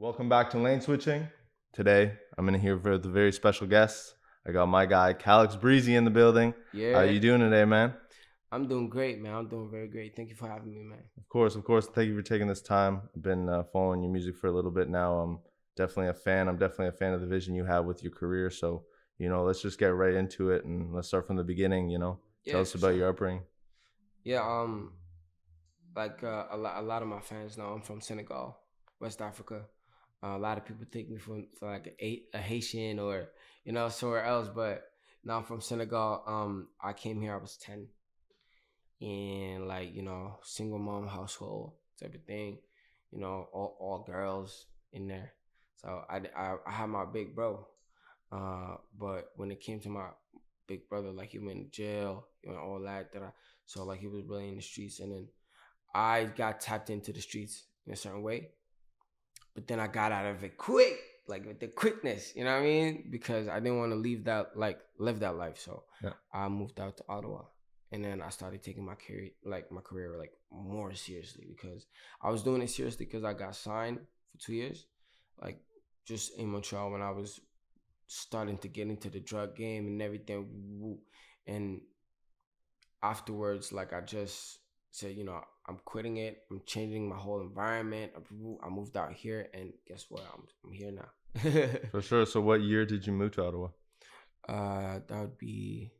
Welcome back to Lane Switching. Today, I'm in here for the very special guest. I got my guy, Kalix Breezy, in the building. How Yeah, you doing today, man? I'm doing great, man. I'm doing very great. Thank you for having me, man. Of course. Thank you for taking this time. I've been following your music for a little bit now. I'm definitely a fan. I'm definitely a fan of the vision you have with your career. So, let's just get right into it and let's start from the beginning. Tell Yeah, us for about sure. your upbringing. Yeah, a lot of my fans know I'm from Senegal, West Africa. A lot of people take me for like a Haitian or somewhere else, but now I'm from Senegal. I came here. I was 10, and single mom household type of thing. All girls in there. So I had my big bro. But when it came to my big brother, like he went to jail, all that. So like he was really in the streets, and then I got tapped into the streets in a certain way, but then I got out of it quick, like with the quickness, you know what I mean? Because I didn't want to live that life. So Yeah, I moved out to Ottawa, and then I started taking my career like more seriously because I was doing it seriously because I got signed for 2 years, like just in Montreal when I was starting to get into the drug game and everything. And afterwards, like I just said, I'm quitting it. I'm changing my whole environment. I moved out here, and guess what? I'm here now. for sure. So, what year did you move to Ottawa? That would be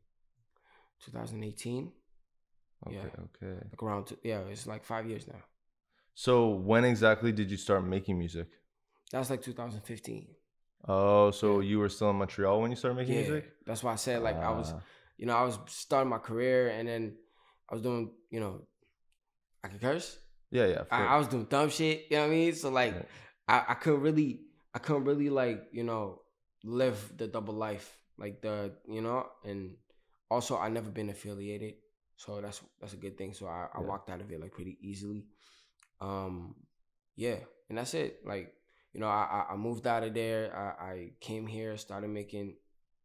2018. Yeah, Okay. like around. Yeah, it's like 5 years now. So, when exactly did you start making music? That's like 2015. Oh, so Yeah, you were still in Montreal when you started making yeah. music? That's why I said like Uh, I was starting my career, and then I was doing, I could curse. yeah, of course. I was doing dumb shit, you know what I mean? So like Yeah, I couldn't really like, live the double life. Like and also I never been affiliated. So that's a good thing. So I yeah. walked out of it like pretty easily. Um yeah, and that's it. Like, I moved out of there. I came here, started making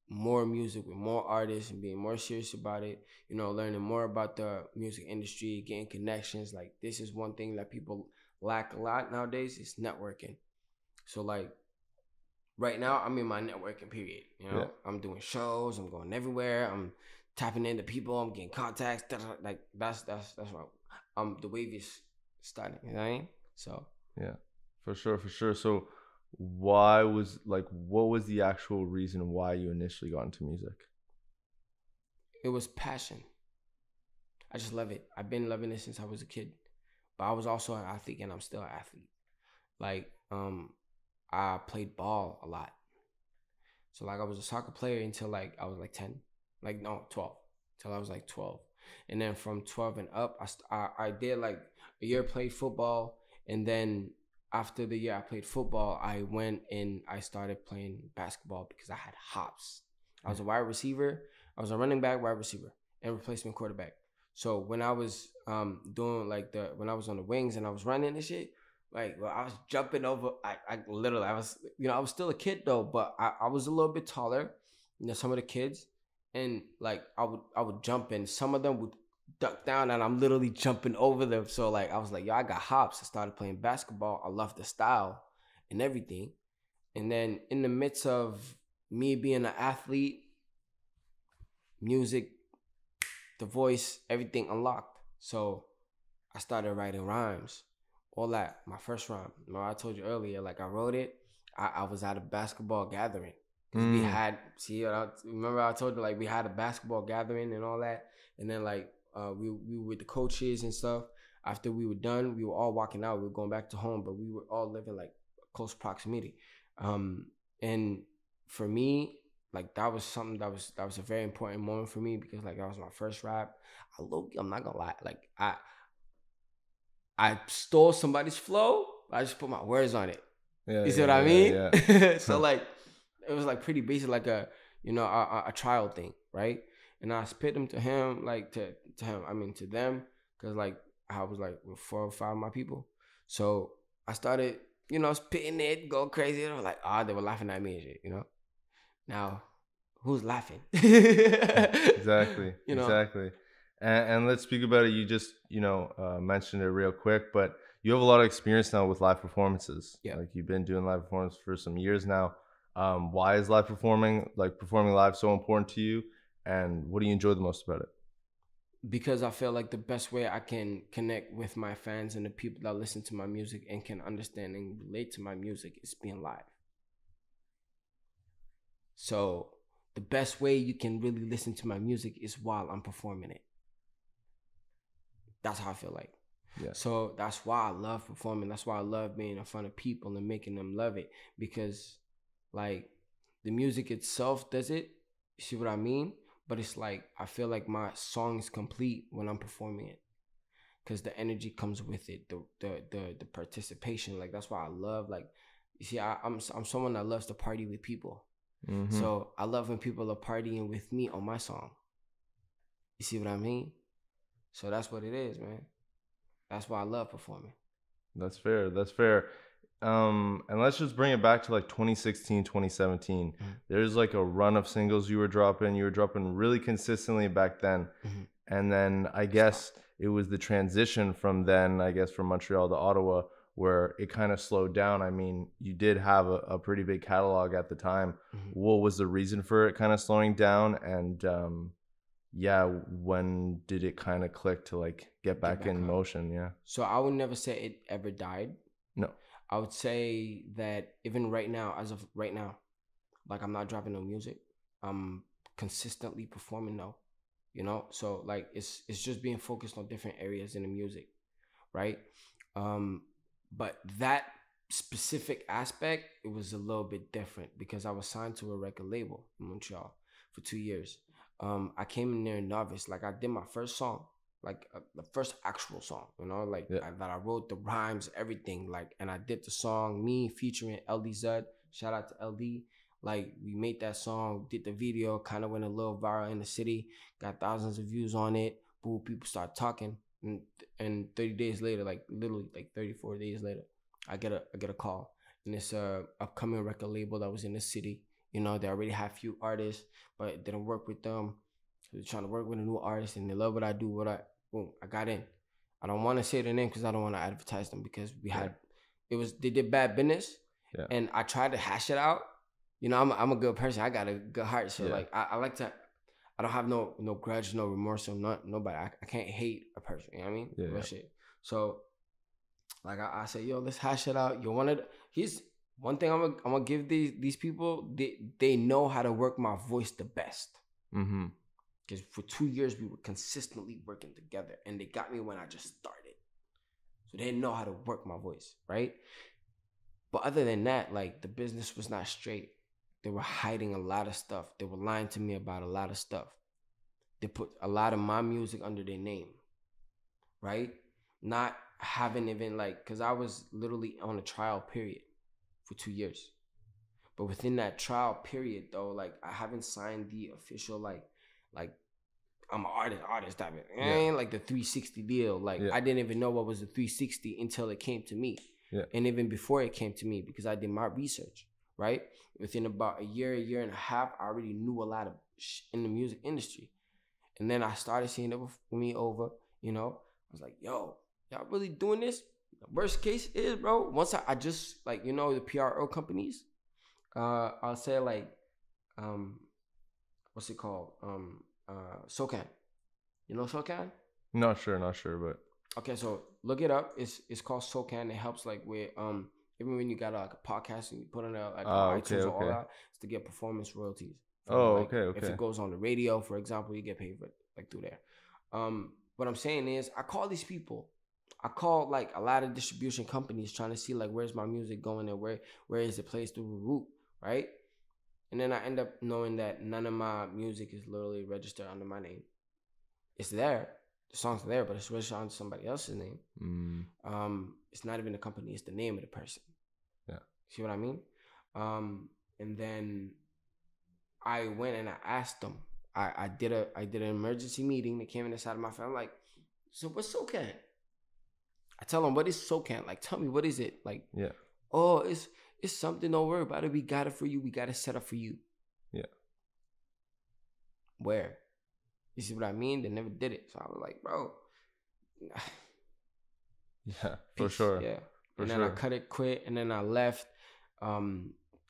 more music with more artists and being more serious about it, learning more about the music industry, getting connections. Like this is one thing that people lack a lot nowadays is networking. So like right now I'm in my networking period, Yeah, I'm doing shows, I'm going everywhere, I'm tapping into people, I'm getting contacts, like that's what the wave is starting, you know what I mean? So yeah, for sure. So, what was the actual reason why you initially got into music? it was passion. I just love it. I've been loving it since I was a kid. But I was also an athlete, and I'm still an athlete. Like, I played ball a lot. So like I was a soccer player until like I was like 10. Like no, 12. Till I was like 12. And then from 12 and up, I did like a year played football, and then after the year I played football, I went and I started playing basketball because I had hops. I was a wide receiver. I was a running back, wide receiver, and replacement quarterback. So when I was doing like when I was on the wings and I was running and shit, like I was jumping over. I literally I was I was still a kid though, but I was a little bit taller than some of the kids, and like I would jump, and some of them would duck down, and I'm literally jumping over them. So like I was like, yo, I got hops. I started playing basketball. I love the style and everything. And then in the midst of me being an athlete, music, the voice, everything unlocked. So I started writing rhymes. All that. My first rhyme. Remember I told you earlier, like I wrote it. I was at a basketball gathering. Because we Mm, had, remember I told you, like, we had a basketball gathering and all that. And then, like, we were with the coaches and stuff. After we were done, we were all walking out. We were going back to home, but we were all living, like, close proximity. And for me, like, that was something that was a very important moment for me because, like, that was my first rap. I'm not gonna lie. Like, I stole somebody's flow. I just put my words on it. yeah, You see what yeah, I yeah, mean? yeah. So like, it was like pretty basic, like a trial thing, right? And I spit them to him, like to him. I mean to them, because like I was like with 4 or 5 of my people. So I started, spitting it, go crazy. And I was like, they were laughing at me and shit, Now, who's laughing? Exactly, you know? exactly. And let's speak about it. You just, mentioned it real quick, but you have a lot of experience now with live performances. Yeah. Like you've been doing live performance for some years now. Why is live performing live so important to you? And what do you enjoy the most about it? Because I feel like the best way I can connect with my fans and the people that listen to my music and can understand and relate to my music is being live. So the best way you can really listen to my music is while I'm performing it. That's how I feel like. Yeah. So that's why I love performing. That's why I love being in front of people and making them love it. Because like the music itself does it. You see what I mean? But it's like I feel like my song is complete when I'm performing it. Because the energy comes with it, the participation. Like that's why I love, like, you see, I'm someone that loves to party with people. Mm-hmm. So I love when people are partying with me on my song. You see what I mean? So that's what it is, man. That's why I love performing. That's fair. That's fair. And let's just bring it back to like 2016, 2017. Mm-hmm. There's like a run of singles you were dropping. You were dropping really consistently back then. Mm-hmm. And then I guess it was the transition from then, I guess, from Montreal to Ottawa, where it kind of slowed down. I mean, you did have a pretty big catalog at the time. Mm-hmm. What was the reason for it kind of slowing down? And yeah, when did it kind of click to like get back in motion? Yeah. So I would never say it ever died. No. I would say that even right now, as of right now, like I'm not dropping no music. I'm consistently performing now. You know, so like it's just being focused on different areas in the music, right? But that specific aspect, it was a little bit different because I was signed to a record label in Montreal for 2 years. I came in there novice, like I did my first song, like the first actual song, you know, like that I wrote the rhymes, everything, like, and I did the song, me featuring LDZ. Shout out to LD. Like we made that song, did the video, kind of went a little viral in the city, got thousands of views on it. Boo, people start talking, and 30 days later, like literally like 34 days later, I get a call, and it's a upcoming record label that was in the city. You know, they already had a few artists, but it didn't work with them. So they're trying to work with a new artist, and they love what I do. Boom, I got in. I don't want to say their name because I don't want to advertise them because they did bad business, and I tried to hash it out. You know, I'm a good person. I got a good heart. So like I like to, I don't have no grudge, no remorse, or nobody. I can't hate a person. You know what I mean? Yeah. Shit. So like I say, yo, let's hash it out. Here's one thing I'm gonna give these people. They know how to work my voice the best. Mm-hmm. Because for 2 years we were consistently working together, and they got me when I just started. So they know how to work my voice, right? But other than that, like the business was not straight. They were hiding a lot of stuff. They were lying to me about a lot of stuff. They put a lot of my music under their name, right? Not having even like, because I was literally on a trial period for 2 years. But within that trial period, though, like I haven't signed the official like I'm an artist type of, like the 360 deal. Like I didn't even know what was the 360 until it came to me. Yeah. And even before it came to me, because I did my research, right? Within about a year and a half, I already knew a lot of in the music industry. And then I started seeing it with me over, you know. I was like, yo, y'all really doing this? The worst case is, bro, once I just, like, you know, the PRO companies, I'll say like, what's it called? SOCAN. You know SOCAN? Not sure, but okay, so look it up. It's called SOCAN. It helps like with even when you got like a podcast and you put on like on iTunes or all that, it's to get performance royalties. If it goes on the radio, for example, you get paid for like through there. What I'm saying is, I call these people. I call like a lot of distribution companies trying to see like where's my music going and where is it placed through the route, right? And then I end up knowing that none of my music is literally registered under my name. It's there. The song's there, but it's registered under somebody else's name. It's not even the company, it's the name of the person. Yeah. See what I mean? And then I went and I asked them. I did an emergency meeting. They came inside of my family. I'm like, so what's SOCAN? I tell them, what is SOCAN? Like, tell me, what is it? Like, oh, it's something, don't worry about it. We got it for you. We got it set up for you. Yeah. Where? You see what I mean? They never did it. So I was like, bro. Yeah, for Peace. sure. Yeah. For And then I sure. cut it, quit, and then I left.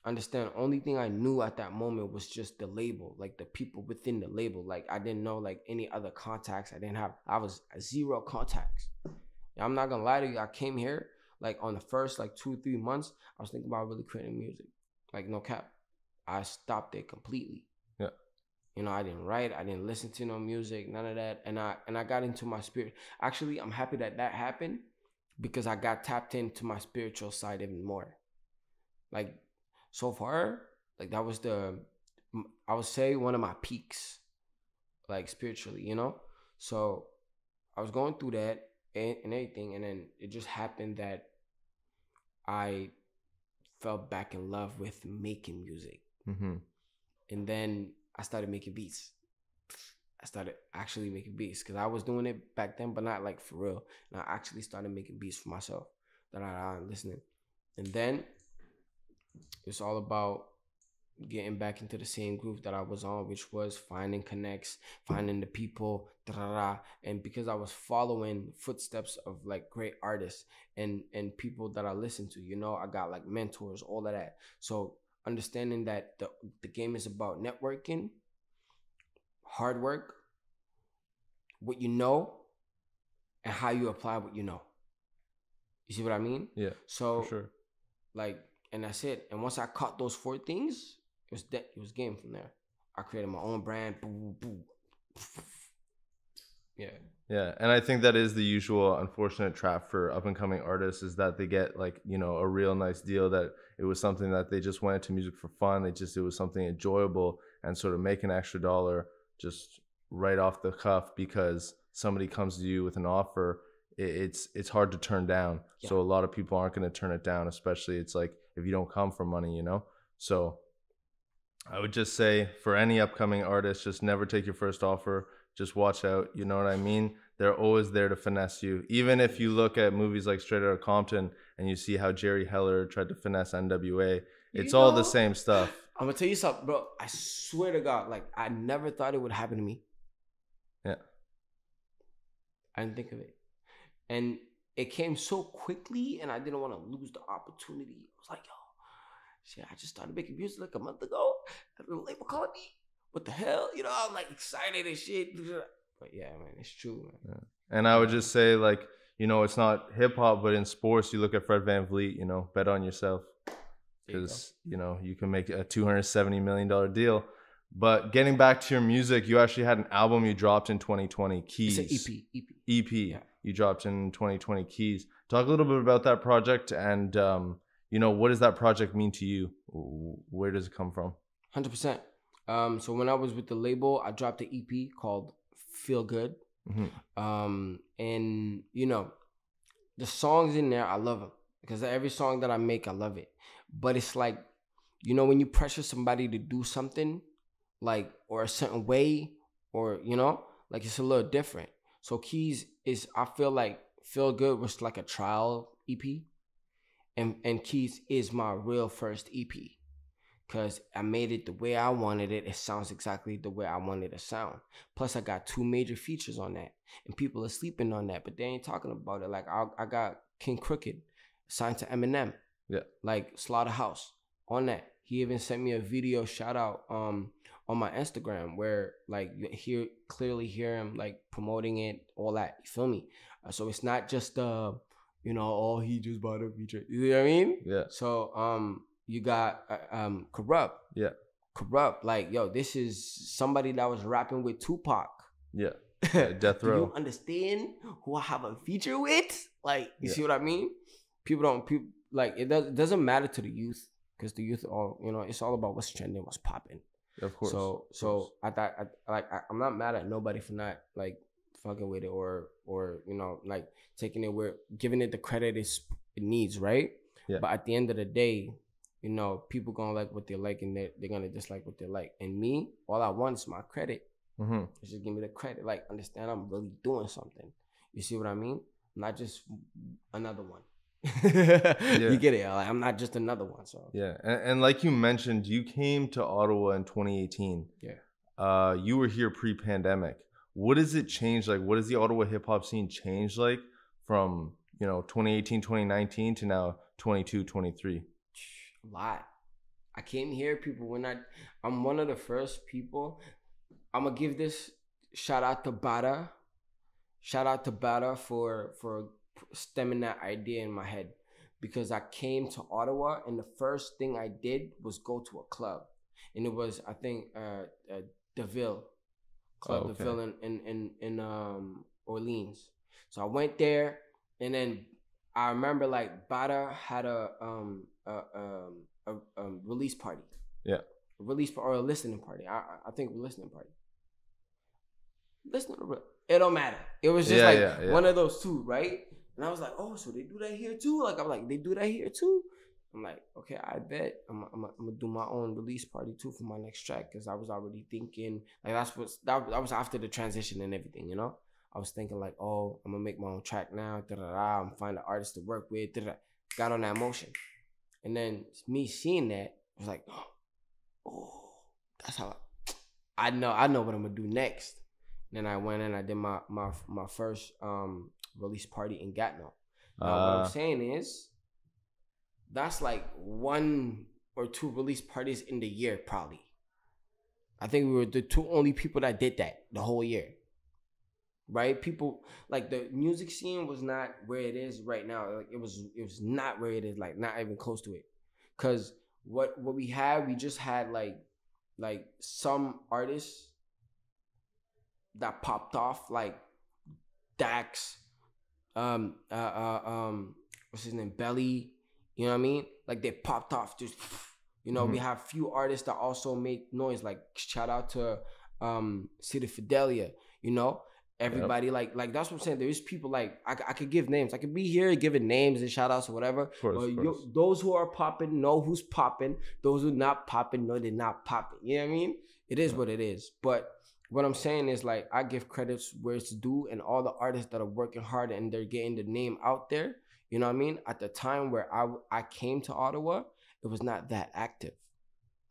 Understand, only thing I knew at that moment was just the label, like the people within the label. Like I didn't know like any other contacts. I was zero contacts. And I'm not gonna lie to you, I came here like on the first like 2 3 months, I was thinking about really creating music. Like no cap. I stopped it completely. Yeah. You know, I didn't write, I didn't listen to no music, none of that. And I got into my spirit. Actually, I'm happy that that happened because I got tapped into my spiritual side even more. Like so far, like that was I would say one of my peaks, like spiritually, you know. So I was going through that and everything, and then it just happened that I fell back in love with making music, Mm-hmm. and then I started making beats. I started actually making beats because I was doing it back then, but not like for real. And I actually started making beats for myself that I'm listening, and then it's all about getting back into the same groove that I was on, which was finding connects, finding the people, da-da-da. And because I was following footsteps of like great artists and people that I listen to, you know, I got like mentors, all of that. So understanding that the game is about networking, hard work, what you know, and how you apply what you know. You see what I mean? Yeah, for So sure. like, and that's it. And once I caught those four things, it was game from there. I created my own brand. Boo, boo. Yeah. Yeah, and I think that is the usual unfortunate trap for up and coming artists is that they get like, a real nice deal that it was something that they just went into music for fun. It was something enjoyable and sort of make an extra dollar just right off the cuff because somebody comes to you with an offer. It's hard to turn down. Yeah. So a lot of people aren't going to turn it down, especially it's like if you don't come from money. So I would just say for any upcoming artist, just never take your first offer. Just watch out. You know what I mean? They're always there to finesse you. Even if you look at movies like Straight Outta Compton and you see how Jerry Heller tried to finesse NWA, it's all the same stuff. I'm gonna tell you something, bro. I swear to God, like I never thought it would happen to me. Yeah. I didn't think of it, and it came so quickly, and I didn't want to lose the opportunity. I was like, yo, shit, I just started making music like a month ago. The label called me. What the hell? You know, I'm like excited and shit. But yeah, man, it's true, man. Yeah. And I would just say, like, it's not hip hop, but in sports, you look at Fred VanVleet, bet on yourself because, you can make a $270 million deal. But getting back to your music, you actually had an album you dropped in 2020, Keys. It's an EP. EP. Yeah. You dropped in 2020, Keys. Talk a little bit about that project and, what does that project mean to you? Where does it come from? 100%. So when I was with the label, I dropped an EP called Feel Good. Mm-hmm. And the songs in there, I love them because every song that I make, I love it. But it's like, when you pressure somebody to do something like, or a certain way, or, like it's a little different. So Keys I feel like Feel Good was like a trial EP. And Keys is my real first EP. Because I made it the way I wanted it. It sounds exactly the way I wanted it to sound. Plus, I got 2 major features on that. And people are sleeping on that, but they ain't talking about it. Like, I got King Crooked signed to Eminem. Yeah. Like, Slaughterhouse on that. He even sent me a video shout out on my Instagram where, like, you clearly hear him, like, promoting it, all that. You feel me? So it's not just, oh, he just bought a feature. You know what I mean? Yeah. So, you got Corrupt. Yeah. Corrupt. Like, yo, this is somebody that was rapping with Tupac. Yeah. Death Row. Do you understand who I have a feature with? Like, you see what I mean? People like it doesn't matter to the youth because the youth all it's all about what's trending, what's popping. Of course. So I thought I'm not mad at nobody for not like fucking with it or like taking it where giving it the credit it needs, right? Yeah. But at the end of the day, people gonna like what they like and they're gonna dislike what they like. And me, all I want is my credit. Mm-hmm. Just give me the credit. Like, understand I'm really doing something. You see what I mean? Not just another one. You get it? Like, I'm not just another one. So yeah, and like you mentioned, you came to Ottawa in 2018. Yeah. You were here pre-pandemic. What does it change? Like, what does the Ottawa hip hop scene change like from 2018, 2019 to now 22, 23? A lot. I came here, people, I'm one of the first people. I'm gonna give this shout out to Bada. Shout out to Bada for stemming that idea in my head, because I came to Ottawa and the first thing I did was go to a club, and it was, I think, Deville Oh, Club okay. Deville in Orleans. So I went there, and then I remember like Bada had a release party, Yeah. or a listening party. I think a listening party. Listening, it don't matter. It was just like one of those two, right? And I was like, oh, so they do that here too? Like, I'm like, they do that here too? I'm like, okay, I bet I'm gonna do my own release party too for my next track, because I was already thinking like that was after the transition and everything, you know. I was thinking like, oh, I'm gonna make my own track now. I'm find an artist to work with. Got on that motion, and then me seeing that, I was like, oh, that's how I know what I'm gonna do next. And then I went and I did my first release party in Gatineau. Now what I'm saying is, that's like 1 or 2 release parties in the year, probably. I think we were the 2 only people that did that the whole year. Right? People, like, the music scene was not where it is right now. Like, it was not where it is, like, not even close to it. Cause what we just had like some artists that popped off, like Dax, what's his name, Belly, you know what I mean? Like, they popped off, just, we have few artists that also make noise, like shout out to City Fidelia, everybody. Yep. Like that's what I'm saying. There is people, like, I could give names. I could be here giving names and shout outs or whatever. Of course. Those who are popping know who's popping. Those who not popping know they're not popping. You know what I mean? It is what it is. But what I'm saying is, like, I give credits where it's due, and all the artists that are working hard and they're getting the name out there. You know what I mean? At the time where I came to Ottawa, it was not that active.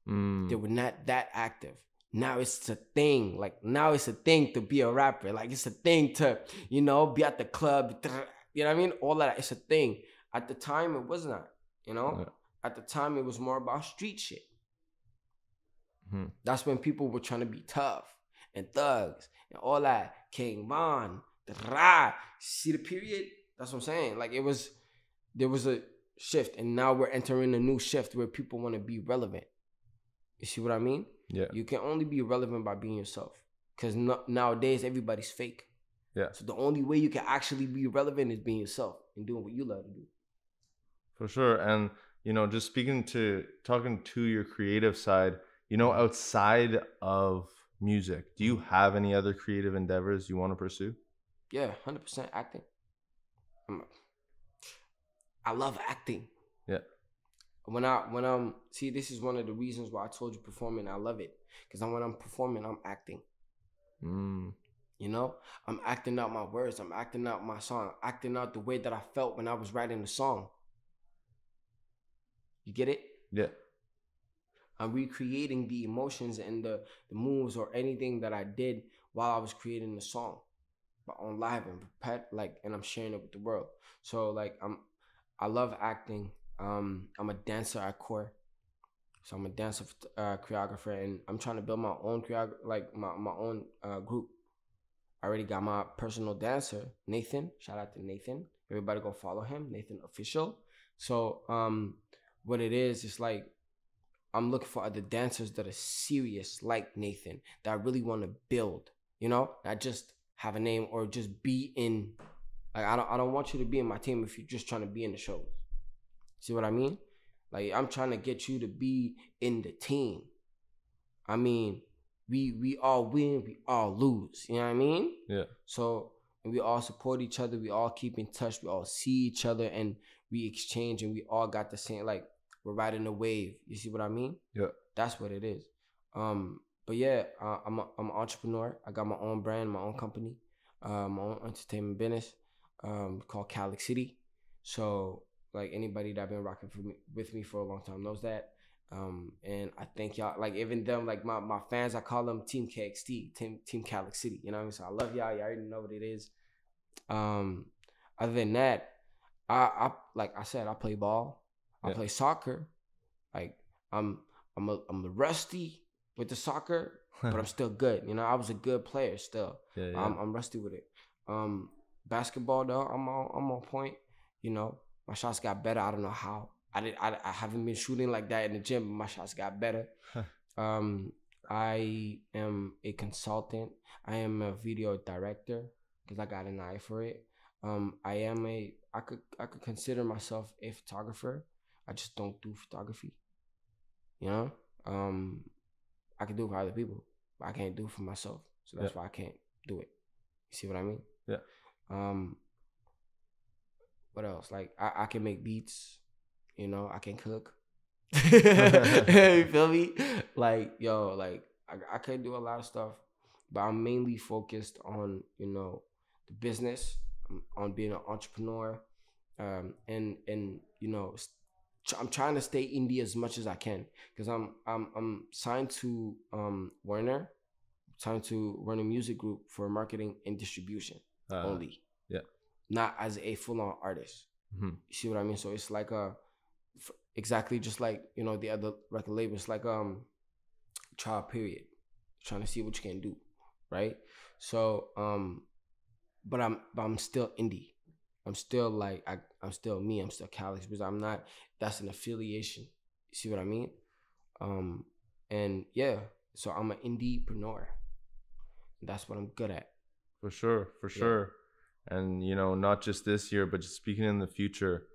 They were not that active. Now it's a thing. Like, now it's a thing to be a rapper. Like, it's a thing to, be at the club. You know what I mean? All of that. It's a thing. At the time, it was not. Yeah. At the time, it was more about street shit. That's when people were trying to be tough and thugs and all that. King Von. See the period? That's what I'm saying. Like, there was a shift, and now we're entering a new shift where people want to be relevant. You see what I mean? Yeah. You can only be relevant by being yourself, because nowadays everybody's fake. Yeah. So the only way you can actually be relevant is being yourself and doing what you love to do. For sure. And just talking to your creative side, outside of music, do you have any other creative endeavors you want to pursue? Yeah, 100% acting. I love acting. Yeah. When I'm see, this is one of the reasons why I told you performing, I love it, because when I'm performing, I'm acting. I'm acting out my words, I'm acting out my song, acting out the way that I felt when I was writing the song. You get it? Yeah. I'm recreating the emotions and the moves or anything that I did while I was creating the song, but on live and I'm sharing it with the world. So like I love acting. I'm a dancer at core, so I'm a dancer, choreographer, and I'm trying to build my own my own group. I already got my personal dancer, Nathan. Shout out to Nathan. Everybody go follow him, Nathan Official. So what it is, it's like I'm looking for other dancers that are serious like Nathan, that really want to build, not just have a name or just be in. Like, I don't want you to be in my team if you're just trying to be in the shows. See what I mean? Like, I'm trying to get you to be in the team. I mean, we all win, we all lose. You know what I mean? Yeah. So, and we all support each other. We all keep in touch. We all see each other, and we exchange, and we all got the same, like, we're riding a wave. You see what I mean? Yeah. That's what it is. But yeah, I'm an entrepreneur. I got my own brand, my own company, my own entertainment business, called Kalix City. So, like, anybody that been rocking with me for a long time knows that. And I thank y'all. Like, even them, like my fans, I call them Team KXT, Team Kalix City. You know what I mean? So I love y'all. Y'all already know what it is. Other than that, I like I said, I play ball, I Yeah. play soccer. Like I'm I'm rusty with the soccer, but I'm still good. You know, I was a good player still. Yeah, yeah. I'm rusty with it. Um, Basketball though, I'm on point. You know, my shots got better. I don't know how. I haven't been shooting like that in the gym, but my shots got better. Um, I am a consultant. I am a video director because I got an eye for it. I could consider myself a photographer. I just don't do photography. You know, um, I can do it for other people, but I can't do it for myself. So Yeah. that's why I can't do it. You see what I mean? Yeah. Um, what else? Like I can make beats. You know, I can cook. You feel me? Like yo, like I can do a lot of stuff, but I'm mainly focused on the business, on being an entrepreneur, and I'm trying to stay indie as much as I can because I'm signed to Warner, signed to Warner Music Group for marketing and distribution only, Yeah. not as a full on artist. Mm-hmm. You see what I mean? So it's like exactly just like the other record labels, like trial period, trying to see what you can do, right? So but I'm still indie. I'm still like I'm still me. I'm still Kalix because I'm not. That's an affiliation. You see what I mean? Um, and yeah, so I'm an indiepreneur. That's what I'm good at. For sure, for Yeah, sure. And not just this year, but just speaking in the future,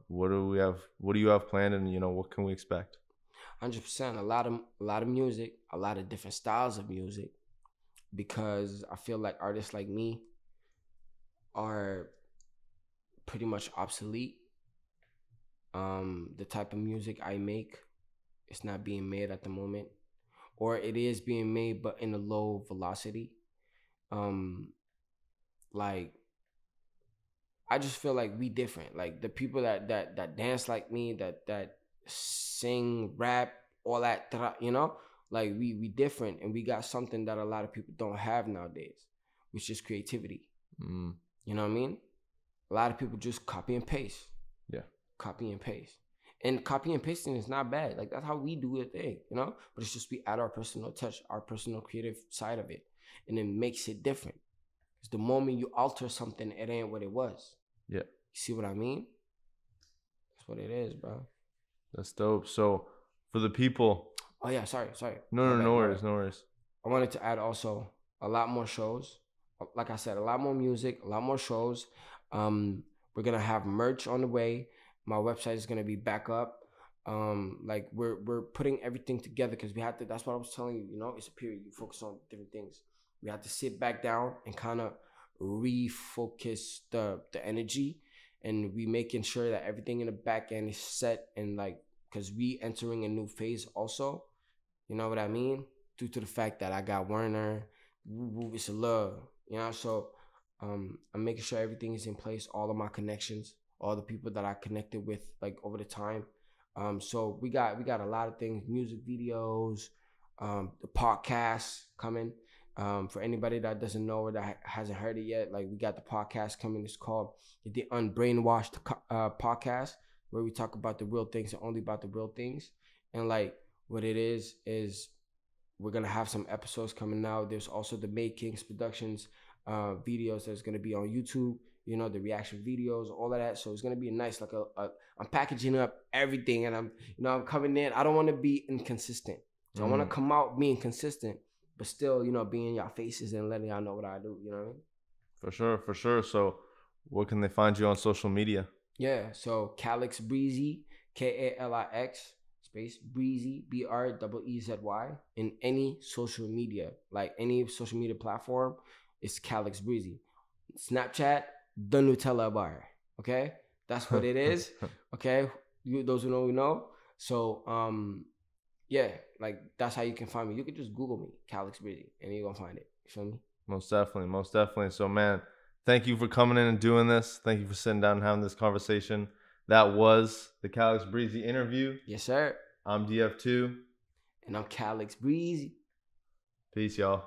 what do we have? What do you have planned, and what can we expect? 100%. A lot of music, a lot of different styles of music, because I feel like artists like me are pretty much obsolete. The type of music I make, it's not being made at the moment, or it is being made but in a low velocity. Um, like I just feel like we different. Like the people that dance like me, that sing, rap, all that, like we different, and we got something that a lot of people don't have nowadays, which is creativity. Mm, You know what I mean? A lot of people just copy and paste, yeah, copy and paste. And copy and pasting is not bad. Like that's how we do it thing, you know? But it's just we add our personal touch, our personal creative side of it. And it makes it different. Because the moment you alter something, it ain't what it was. yeah. You see what I mean? That's what it is, bro. That's dope. So for the people, Oh yeah, sorry. no, My no, no bad, my worries, bad. no worries. I wanted to add also a lot more shows. Like I said, a lot more music, a lot more shows. We're gonna have merch on the way. My website is gonna be back up. Like we're putting everything together because we had to. That's what I was telling you. You know, it's a period. You focus on different things. We had to sit back down and kind of refocus the energy, and we making sure that everything in the back end is set, and like because we entering a new phase also. You know what I mean? Due to the fact that I got Werner, it's a love, So I'm making sure everything is in place, all of my connections, all the people that I connected with like over the time. So we got a lot of things, music videos, the podcast coming. For anybody that doesn't know or that hasn't heard it yet, like we got the podcast coming. It's called the Unbrainwashed podcast, where we talk about the real things and only about the real things. And like what it is we're gonna have some episodes coming out. There's also the May Kings Productions videos that's gonna be on YouTube. The reaction videos, all of that. So it's gonna be nice, like I'm packaging up everything, and I'm coming in. I don't want to be inconsistent, so I want to come out being consistent, but still, being in y'all faces and letting y'all know what I do. You know what I mean? For sure, for sure. So where can they find you on social media? Yeah. So Kalix Breezy, Kalix space Breezy, BREEZY, in any social media, like any social media platform, it's Kalix Breezy. Snapchat, the Nutella bar. Okay, that's what it is. Okay, those who know. So yeah, like that's how you can find me. You can just Google me, Kalix Breezy, and you're gonna find it. You feel me? Most definitely, most definitely. So, man, thank you for coming in and doing this. Thank you for sitting down and having this conversation. That was the Kalix Breezy interview. Yes, sir. I'm DF2. And I'm Kalix Breezy. Peace, y'all.